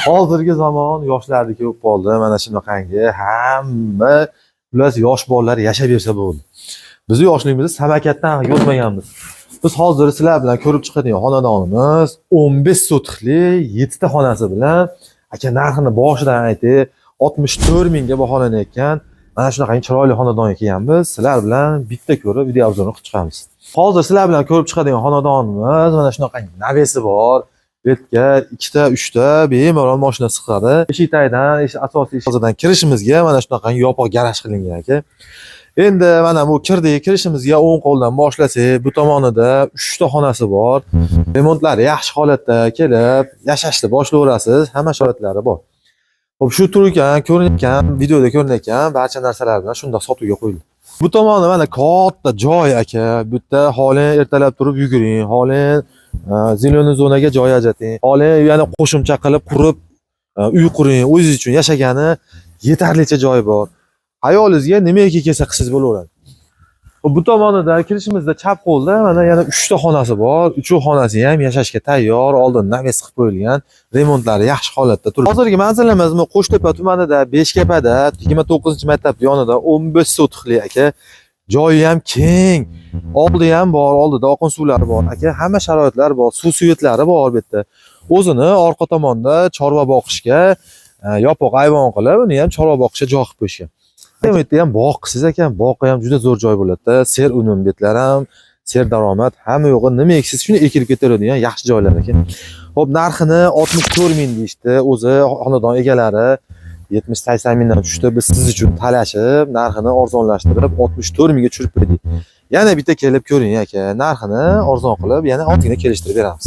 Hozirgi zamon yoshlarniki bo'lib qoldi. Mana shunaqangi hamma ular yosh bolalar yashab bersa bo'ldi. Biz yoshligimizda samakatdan yurmaganmiz. Biz hozir sizlar bilan ko'rib chiqadigan xonadonimiz 15 sotixli 7 ta xonasi bilan aka narxini boshidan aytib 64 mingga baholanayotgan mana shunaqangi chiroyli xonadonga kelganmiz. Sizlar bilan bitta ko'rib video obzorini qilib chiqamiz. Hozir sizlar bilan ko'rib chiqadigan xonadonimiz mana shunaqangi navesi bor. Betga 2 ta 3 ta bemalol mashina siqadi. Eshikdan, asosiy eshikdan kirishimizga mana shunaqangi yopiq garaj qilingan aka. Endi mana bu kirishimizga o'ng qo'ldan boshlasak, bu tomonida 3 ta xonasi bor. Remontlari yaxshi holatda kelib, yashashni boshlayverasiz. Hamma sharoitlari bor. Xo'p, shu turgan, ko'rinayotgan, videoda ko'rinayotgan barcha narsalar bilan shunda sotuvga qo'yildi. Bu tomoni mana katta joy aka. Bu yerda xoling ertalab turib yuguring, xoling ziloniy zonaga joy ajrating. Xoling yana qo'shimcha qilib qurib uy quring, o'zingiz uchun yashagani yetarlicha joy bor. Hayolingizga nimaga kelsa qilsangiz bo'laveradi. Bu tomonida kirishimizda chap qo'lda mana yana 3 ta xonasi bor. 3 xonasi ham yashashga tayyor, oldin naves qilib qo'yilgan, remontlari yaxshi holatda turibdi. Hozirgi manzilimiz Qo'shtepa tumanida, Beshkapada, 29-maktab yonida 15 sotixli aka. Joyi ham keng, oldi ham bor, oldida oqin suvlari bor aka. Hamma sharoitlar bor, suv suvetlari bor bu yerda. O'zini orqa tomonda chorva boqishga, yopiq ayvon qilib, uni ham chorva boqishga joy qilib qo'yishgan. Bu yerda ham bog' qilsiz ekan, bog'i ham juda zo'r joy bo'ladi. Ser unum betlar ham, ser daromad, hamma yo'g'i nima eksiz shuni ekilib ketaveradigan yaxshi joylar ekan. Xo'p, narxini 64 ming deyishdi. O'zi xonadon egalari 70-80 mingdan tushdi. Biz siz uchun talashib, narxini arzonlashtirib 64 mingga tushirib qo'ydik. Yana bitta kelib ko'ring aka. Narxini arzon qilib, yana ortiqcha kelishtirib beramiz.